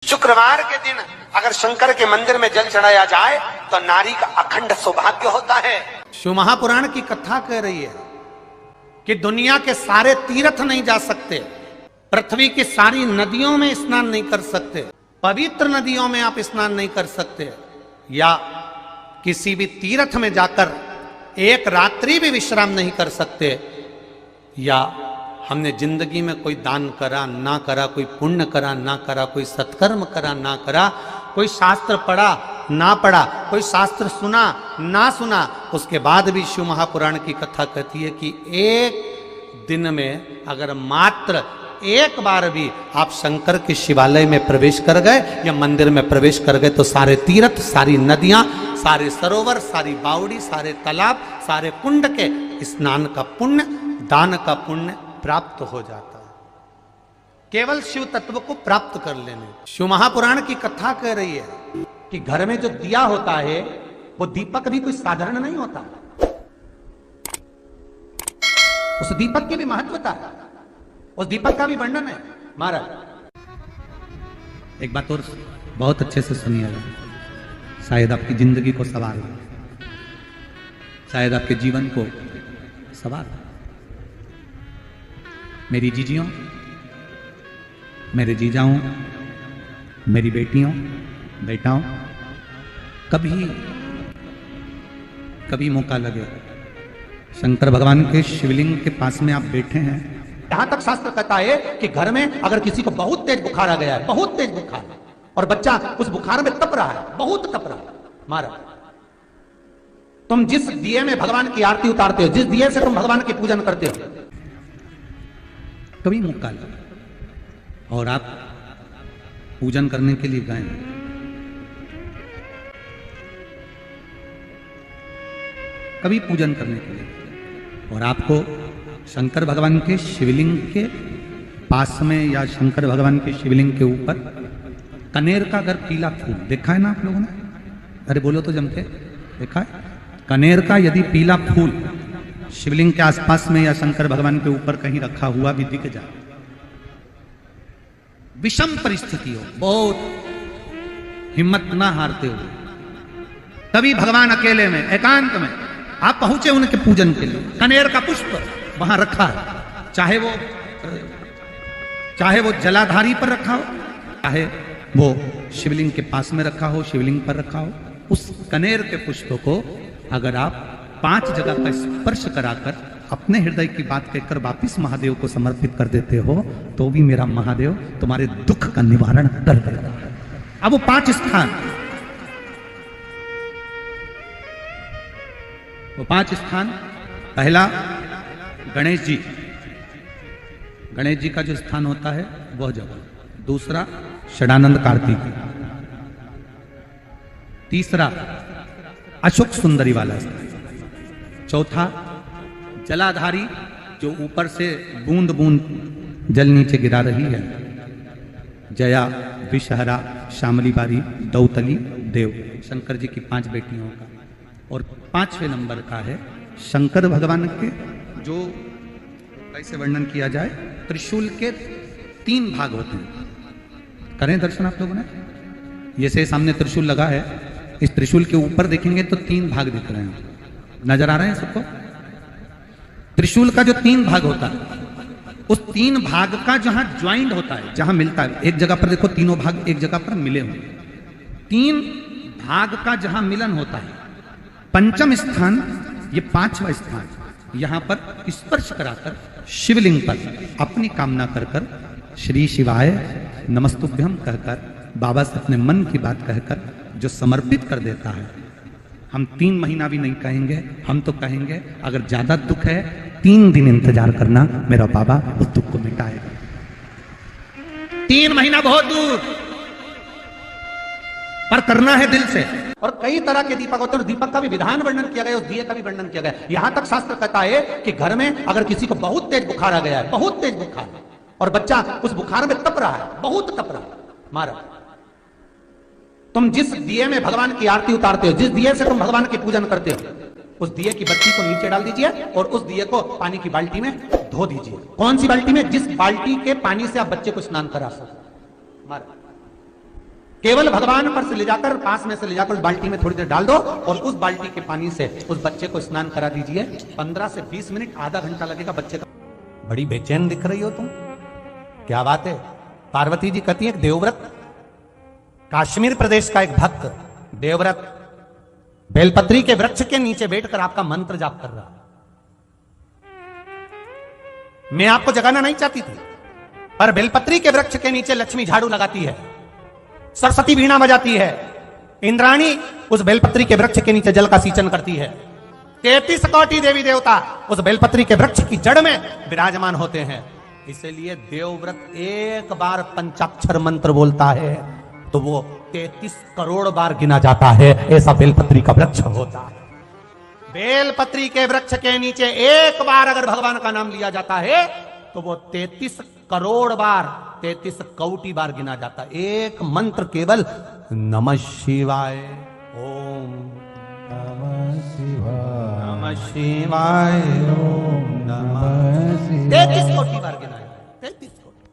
शुक्रवार के दिन अगर शंकर के मंदिर में जल चढ़ाया जाए तो नारी का अखंड सौभाग्य होता है। शिव महापुराण की कथा कह रही है कि दुनिया के सारे तीर्थ नहीं जा सकते, पृथ्वी की सारी नदियों में स्नान नहीं कर सकते, पवित्र नदियों में आप स्नान नहीं कर सकते, या किसी भी तीर्थ में जाकर एक रात्रि भी विश्राम नहीं कर सकते, या हमने जिंदगी में कोई दान करा ना करा, कोई पुण्य करा ना करा, कोई सत्कर्म करा ना करा, कोई शास्त्र पढ़ा ना पढ़ा, कोई शास्त्र सुना ना सुना, उसके बाद भी शिव महापुराण की कथा कहती है कि एक दिन में अगर मात्र एक बार भी आप शंकर के शिवालय में प्रवेश कर गए या मंदिर में प्रवेश कर गए तो सारे तीर्थ, सारी नदियां, सारे सरोवर, सारी बावड़ी, सारे तालाब, सारे कुंड के स्नान का पुण्य, दान का पुण्य प्राप्त हो जाता है। केवल शिव तत्व को प्राप्त कर लेने। शिव महापुराण की कथा कह रही है कि घर में जो दिया होता है वो दीपक भी कोई साधारण नहीं होता, उस दीपक की भी महत्वता है, उस दीपक का भी वर्णन है। महाराज एक बात और बहुत अच्छे से सुनिएगा, शायद आपकी जिंदगी को सवार हो, शायद आपके जीवन को सवार हो। मेरी जीजियों, मेरे जीजाओं, मेरी बेटियों, बेटाओं, कभी मौका लगे शंकर भगवान के शिवलिंग के पास में आप बैठे हैं, यहां तक शास्त्र कहता है कि घर में अगर किसी को बहुत तेज बुखार आ गया है, बहुत तेज बुखार, और बच्चा उस बुखार में तप रहा है, बहुत तप रहा है, महाराज तुम जिस दिए में भगवान की आरती उतारते हो, जिस दिए से तुम भगवान की पूजन करते हो, कभी मौका लगा और आप पूजन करने के लिए गए, कभी पूजन करने के लिए, और आपको शंकर भगवान के शिवलिंग के पास में या शंकर भगवान के शिवलिंग के ऊपर कनेर का अगर पीला फूल देखा है ना आप लोगों ने, अरे बोलो तो जमके, देखा है? कनेर का यदि पीला फूल शिवलिंग के आसपास में या शंकर भगवान के ऊपर कहीं रखा हुआ भी दिख जाए, विषम परिस्थिति हो, बहुत हिम्मत ना हारते हुए, तभी भगवान अकेले में एकांत में आप पहुंचे उनके पूजन के लिए, कनेर का पुष्प वहां रखा है, चाहे वो जलाधारी पर रखा हो, चाहे वो शिवलिंग के पास में रखा हो, शिवलिंग पर रखा हो, उस कनेर के पुष्प को अगर आप 5 जगह का स्पर्श कराकर अपने हृदय की बात कहकर वापिस महादेव को समर्पित कर देते हो तो भी मेरा महादेव तुम्हारे दुख का निवारण कर देगा। अब वो 5 स्थान, वो 5 स्थान, पहला गणेश जी, गणेश जी का जो स्थान होता है वह जगह, दूसरा षडानंद कार्तिक, तीसरा अशोक सुंदरी वाला स्थान, चौथा जलाधारी जो ऊपर से बूंद बूंद जल नीचे गिरा रही है, जया, विषहरा, शामली बारी, दौतली, देव, शंकर जी की 5 बेटियों का, और 5वें नंबर का है शंकर भगवान के, जो कैसे वर्णन किया जाए, त्रिशूल के 3 भाग होते हैं। करें दर्शन आप लोगों ने, ये से सामने त्रिशूल लगा है, इस त्रिशूल के ऊपर देखेंगे तो 3 भाग दिख रहे हैं, नजर आ रहे हैं सबको? त्रिशूल का जो 3 भाग होता है, उस 3 भाग का जहां ज्वाइंट होता है, जहां मिलता है, एक जगह पर देखो तीनों भाग एक जगह पर मिले हुए, 3 भाग का जहां मिलन होता है, 5वां स्थान, ये 5वां स्थान, यहां पर स्पर्श कराकर शिवलिंग पर अपनी कामना कर कर श्री शिवाय नमस्तुभ्यम कहकर, बाबा से अपने मन की बात कहकर जो समर्पित कर देता है, हम 3 महीना भी नहीं कहेंगे, हम तो कहेंगे अगर ज्यादा दुख है 3 दिन इंतजार करना, मेरा बाबा उस दुख को मिटाएगा। 3 महीना बहुत दूर, पर करना है दिल से। और कई तरह के दीपक होते हैं, दीपक का भी विधान वर्णन किया गया, उस दिए का भी वर्णन किया गया। यहां तक शास्त्र कहता है कि घर में अगर किसी को बहुत तेज बुखार आ गया है, बहुत तेज बुखार, और बच्चा उस बुखार में तप रहा है, बहुत तप रहा है, महाराज तुम जिस दिए में भगवान की आरती उतारते हो, जिस दिए से तुम भगवान की पूजन करते हो, उस दिए की बत्ती को नीचे डाल दीजिए और उस दिए को पानी की बाल्टी में धो दीजिए। कौन सी बाल्टी में? जिस बाल्टी के पानी से आप बच्चे को स्नान करा सको। केवल भगवान पर से ले जाकर, पास में से ले जाकर उस बाल्टी में थोड़ी देर डाल दो और उस बाल्टी के पानी से उस बच्चे को स्नान करा दीजिए। 15 से 20 मिनट, आधा घंटा लगेगा बच्चे का। बड़ी बेचैन दिख रही हो तुम, क्या बात है? पार्वती जी कहती है, देवव्रत, कश्मीर प्रदेश का एक भक्त देवव्रत बेलपत्री के वृक्ष के नीचे बैठकर आपका मंत्र जाप कर रहा। मैं आपको जगाना नहीं चाहती थी, पर बेलपत्री के वृक्ष के नीचे लक्ष्मी झाड़ू लगाती है, सरस्वती वीणा बजाती है, इंद्राणी उस बेलपत्री के वृक्ष के नीचे जल का सिंचन करती है, 33 कोटि देवी देवता उस बेलपत्री के वृक्ष की जड़ में विराजमान होते हैं। इसलिए देवव्रत एक बार पंचाक्षर मंत्र बोलता है तो वो 33 करोड़ बार गिना जाता है। ऐसा बेलपत्री का वृक्ष होता है। बेलपत्री के वृक्ष के नीचे एक बार अगर भगवान का नाम लिया जाता है तो वो 33 करोड़ बार, 33 कोटि बार गिना जाता है। एक मंत्र केवल नमः शिवाय, ओम नमः शिवाय, नमः शिवाय, ओम नमः शिवाय, 33 कोटि बार गिना है। 33 कोटि,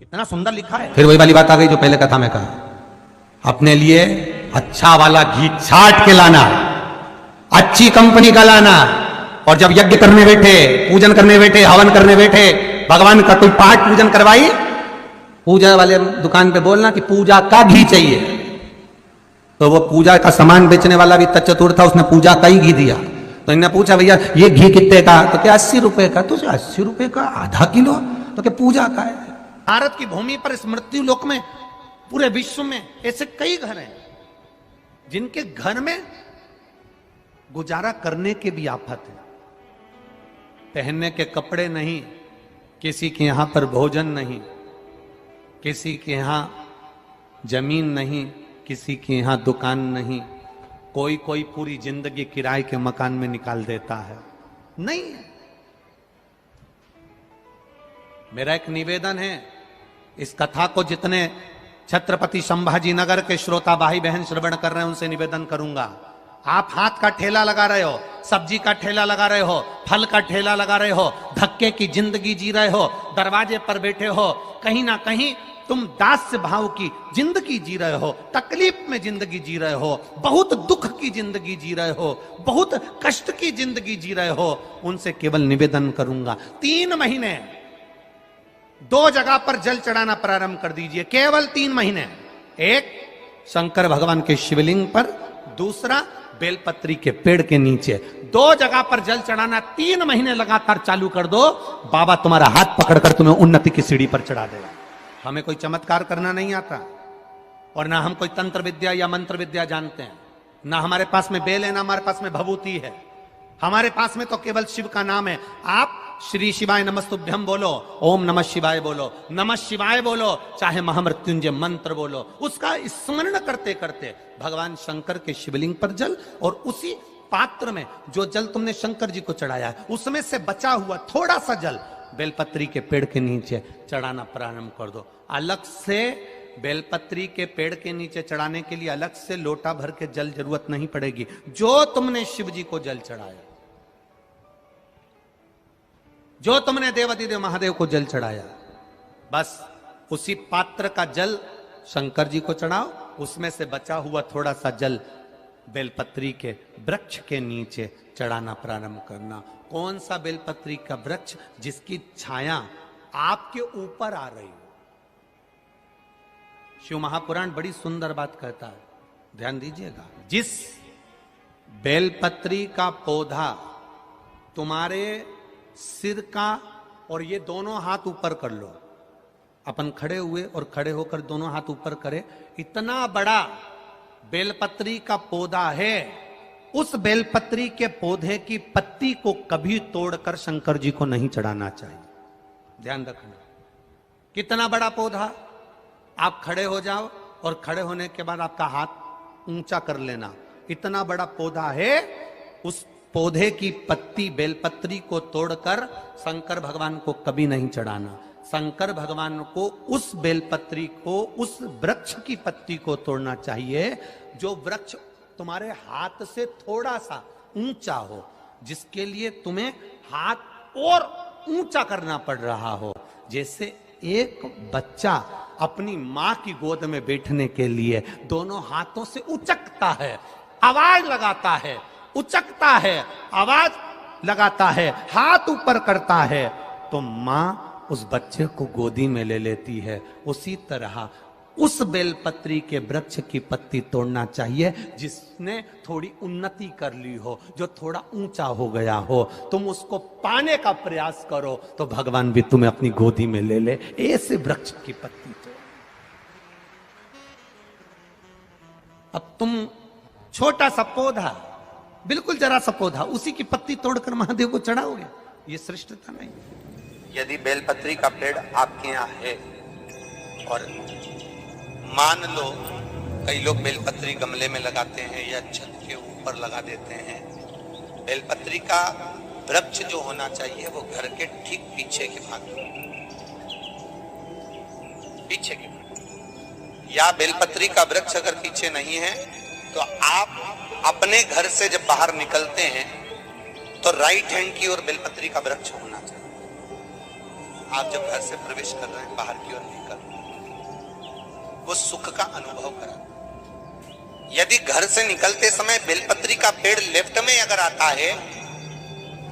कितना सुंदर लिखा है। फिर वही वाली बात आ गई जो पहले कथा में कहा, अपने लिए अच्छा वाला घी छाट के लाना, अच्छी कंपनी का लाना, और जब यज्ञ करने बैठे, पूजन करने बैठे, हवन करने बैठे, भगवान का कोई पाठ पूजन करवाई, पूजा वाले दुकान पे बोलना कि पूजा का घी चाहिए। तो वो पूजा का सामान बेचने वाला भी चतुर था, उसने पूजा का ही घी दिया। तो इन्होंने पूछा, भैया ये घी कितने का? तो क्या 80 रुपए का? तो 80 रुपए का आधा किलो? तो क्या पूजा का है? भारत की भूमि पर, इस मृत्यु लोक में, पूरे विश्व में ऐसे कई घर हैं जिनके घर में गुजारा करने के भी आफत है। पहनने के कपड़े नहीं, किसी के यहां पर भोजन नहीं, किसी के यहां जमीन नहीं, किसी के यहां दुकान नहीं, कोई कोई पूरी जिंदगी किराए के मकान में निकाल देता है। नहीं, मेरा एक निवेदन है, इस कथा को जितने छत्रपति संभाजी नगर के श्रोता भाई बहन श्रवण कर रहे हैं उनसे निवेदन करूंगा, आप हाथ का ठेला लगा रहे हो, सब्जी का ठेला लगा रहे हो, फल का ठेला लगा रहे हो, धक्के की जिंदगी जी रहे हो, दरवाजे पर बैठे हो, कहीं ना कहीं तुम दास्य भाव की जिंदगी जी रहे हो, तकलीफ में जिंदगी जी रहे हो, बहुत दुख की जिंदगी जी रहे हो, बहुत कष्ट की जिंदगी जी रहे हो, उनसे केवल निवेदन करूंगा, 3 महीने 2 जगह पर जल चढ़ाना प्रारंभ कर दीजिए। केवल 3 महीने, एक शंकर भगवान के शिवलिंग पर, दूसरा बेलपत्री के पेड़ के नीचे, 2 जगह पर जल चढ़ाना 3 महीने लगातार चालू कर दो। बाबा तुम्हारा हाथ पकड़कर तुम्हें उन्नति की सीढ़ी पर चढ़ा देगा। हमें कोई चमत्कार करना नहीं आता, और ना हम कोई तंत्र विद्या या मंत्र विद्या जानते हैं, ना हमारे पास में बेल है, ना हमारे पास में भभूति है, हमारे पास में तो केवल शिव का नाम है। आप श्री शिवाय नमस्तुभ्यम बोलो, ओम नमः शिवाय बोलो, नमः शिवाय बोलो, चाहे महामृत्युंजय मंत्र बोलो, उसका स्मरण करते करते भगवान शंकर के शिवलिंग पर जल, और उसी पात्र में जो जल तुमने शंकर जी को चढ़ाया है उसमें से बचा हुआ थोड़ा सा जल बेलपत्री के पेड़ के नीचे चढ़ाना प्रारंभ कर दो। अलग से बेलपत्री के पेड़ के नीचे चढ़ाने के लिए अलग से लोटा भर के जल जरूरत नहीं पड़ेगी। जो तुमने शिव जी को जल चढ़ाया, जो तुमने देवाधिदेव महादेव को जल चढ़ाया, बस उसी पात्र का जल शंकर जी को चढ़ाओ, उसमें से बचा हुआ थोड़ा सा जल बेलपत्री के वृक्ष के नीचे चढ़ाना प्रारंभ करना। कौन सा बेलपत्री का वृक्ष? जिसकी छाया आपके ऊपर आ रही हो। शिव महापुराण बड़ी सुंदर बात कहता है, ध्यान दीजिएगा। जिस बेलपत्री का पौधा तुम्हारे सिर का, और ये दोनों हाथ ऊपर कर लो, अपन खड़े हुए और खड़े होकर दोनों हाथ ऊपर करे, इतना बड़ा बेलपत्री का पौधा है, उस बेलपत्री के पौधे की पत्ती को कभी तोड़कर शंकर जी को नहीं चढ़ाना चाहिए। ध्यान रखना, कितना बड़ा पौधा। आप खड़े हो जाओ और खड़े होने के बाद आपका हाथ ऊंचा कर लेना, इतना बड़ा पौधा है, उस पौधे की पत्ती बेलपत्री को तोड़कर शंकर भगवान को कभी नहीं चढ़ाना। शंकर भगवान को उस बेलपत्री को, उस वृक्ष की पत्ती को तोड़ना चाहिए जो वृक्ष तुम्हारे हाथ से थोड़ा सा ऊंचा हो, जिसके लिए तुम्हें हाथ और ऊंचा करना पड़ रहा हो। जैसे एक बच्चा अपनी मां की गोद में बैठने के लिए दोनों हाथों से उचकता है, आवाज लगाता है, उचकता है, आवाज लगाता है, हाथ ऊपर करता है, तो मां उस बच्चे को गोदी में ले लेती है। उसी तरह उस बेलपत्री के वृक्ष की पत्ती तोड़ना चाहिए जिसने थोड़ी उन्नति कर ली हो, जो थोड़ा ऊंचा हो गया हो। तुम उसको पाने का प्रयास करो तो भगवान भी तुम्हें अपनी गोदी में ले ले। ऐसे वृक्ष की पत्ती तोड़। अब तुम छोटा सा पौधा, बिल्कुल जरा सा पौधा, उसी की पत्ती तोड़कर महादेव को चढ़ाओगे, ये श्रेष्ठता नहीं। यदि बेलपत्री का पेड़ आपके यहाँ है और मान लो कई लोग बेलपत्री गमले में लगाते हैं या छत के ऊपर लगा देते हैं, बेलपत्री का वृक्ष जो होना चाहिए वो घर के ठीक पीछे के भाग में, पीछे के भाग। या बेलपत्री का वृक्ष अगर पीछे नहीं है तो आप अपने घर से जब बाहर निकलते हैं तो राइट हैंड की ओर बेलपत्री का वृक्ष होना चाहिए। आप जब घर से प्रवेश कर रहे हैं, बाहर की ओर निकल, वो सुख का अनुभव करा। यदि घर से निकलते समय बेलपत्री का पेड़ लेफ्ट में अगर आता है,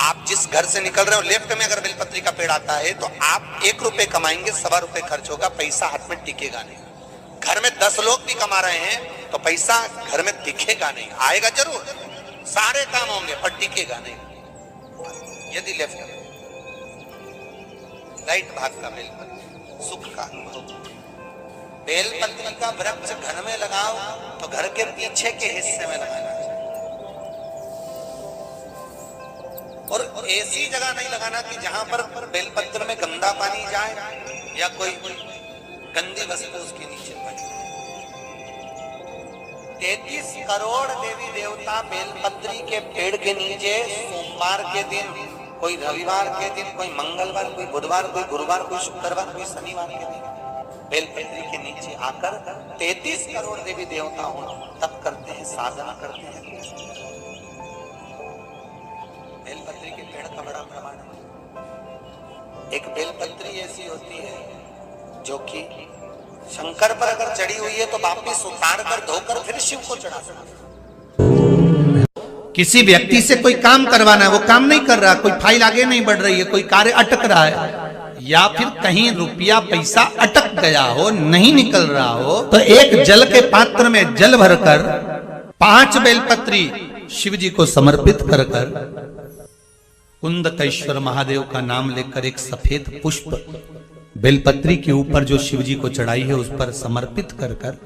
आप जिस घर से निकल रहे हो लेफ्ट में अगर बेलपत्री का पेड़ आता है तो आप 1 रुपए कमाएंगे, 1.25 रुपए खर्च होगा, पैसा हाथ में टिकेगा नहीं। घर में 10 लोग भी कमा रहे हैं तो पैसा घर में दिखेगा नहीं, आएगा जरूर, सारे काम होंगे पर टिकेगा नहीं। यदि लेफ्ट में राइट भाग का बेलपत्री सुख का अनुभव। बेलपत्री का वृक्ष घर में लगाओ तो घर के पीछे के हिस्से में लगाना चाहिए, और ऐसी जगह नहीं लगाना कि जहां पर बेलपत्र में गंदा पानी जाए या कोई गंदी वस्तु उसके नीचे पड़े। 33 करोड़ देवी देवता बेलपत्री के पेड़ के नीचे सोमवार के दिन, कोई रविवार के दिन, कोई मंगलवार, कोई बुधवार, कोई गुरुवार, कोई शुक्रवार, कोई शनिवार के दिन बेलपत्री के नीचे आकर 33 करोड़ देवी देवता हो तब करते हैं, साधना करते हैं। बेलपत्री के पेड़ का बड़ा प्रमाण है। एक बेलपत्री ऐसी होती है जो कि शंकर पर अगर चढ़ी हुई है तो वापिस उतार कर धोकर फिर शिव को चढ़ा सकते। किसी व्यक्ति से कोई काम करवाना है, वो काम नहीं कर रहा, कोई फाइल आगे नहीं बढ़ रही है, कोई कार्य अटक रहा है, या फिर कहीं रुपया पैसा अटक गया हो, नहीं निकल रहा हो, तो एक जल के पात्र में जल भरकर 5 बेलपत्री शिव जी को समर्पित कर कुंदकेश्वर महादेव का नाम लेकर एक सफेद पुष्प बेलपत्री के ऊपर जो शिव जी को चढ़ाई है उस पर समर्पित कर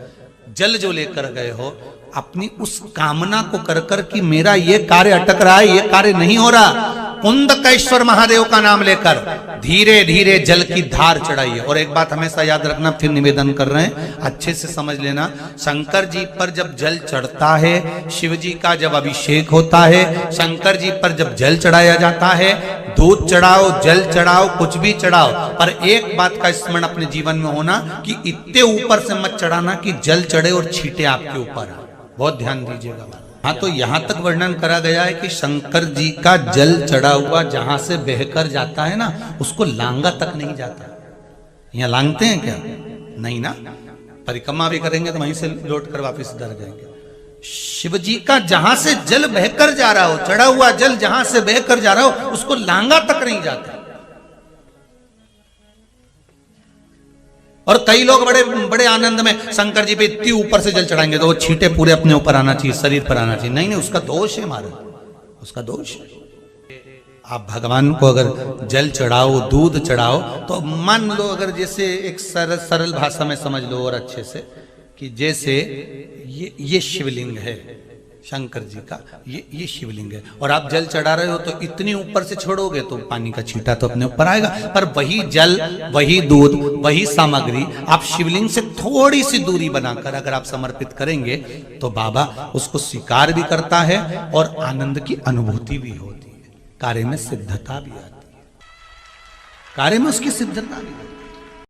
जल जो लेकर गए हो, अपनी उस कामना को कर कि मेरा ये कार्य अटक रहा है, ये कार्य नहीं हो रहा, कुंदकेश्वर महादेव का नाम लेकर धीरे धीरे जल की धार चढ़ाइए। और एक बात हमेशा याद रखना, फिर निवेदन कर रहे हैं, अच्छे से समझ लेना, शंकर जी पर जब जल चढ़ता है, शिव जी का जब अभिषेक होता है, शंकर जी पर जब जल चढ़ाया जाता है, दूध चढ़ाओ, जल चढ़ाओ, कुछ भी चढ़ाओ, पर एक बात का स्मरण अपने जीवन में होना कि इतने ऊपर से मत चढ़ाना कि जल चढ़े और छींटे आपके ऊपर। बहुत ध्यान दीजिएगा। हाँ, तो यहां तक वर्णन करा गया है कि शंकर जी का जल चढ़ा हुआ जहां से बहकर जाता है ना, उसको लांगा तक नहीं जाता। यहाँ लांगते हैं क्या? नहीं ना, परिक्रमा भी करेंगे तो वहीं से लौट कर वापिस डर जाएंगे। शिव जी का जहां से जल बहकर जा रहा हो, चढ़ा हुआ जल जहां से बहकर जा रहा हो, उसको लांगा तक नहीं जाता। और कई लोग बड़े बड़े आनंद में शंकर जी पे इतनी ऊपर से जल चढ़ाएंगे तो वो छींटे पूरे अपने ऊपर आना चाहिए, शरीर पर आना चाहिए। नहीं नहीं, उसका दोष है हमारा, उसका दोष है। आप भगवान को अगर जल चढ़ाओ, दूध चढ़ाओ, तो मान लो अगर जैसे एक सरल भाषा में समझ लो और अच्छे से, कि जैसे ये शिवलिंग है शंकर जी का, ये शिवलिंग है, और आप जल चढ़ा रहे हो तो इतनी ऊपर से छोड़ोगे तो पानी का छींटा तो अपने ऊपर आएगा, पर वही जल, वही दूध, वही सामग्री आप शिवलिंग से थोड़ी सी दूरी बनाकर अगर आप समर्पित करेंगे तो बाबा उसको स्वीकार भी करता है और आनंद की अनुभूति भी होती है, कार्य में सिद्धता भी आती है, कार्य में उसकी सिद्धता भी।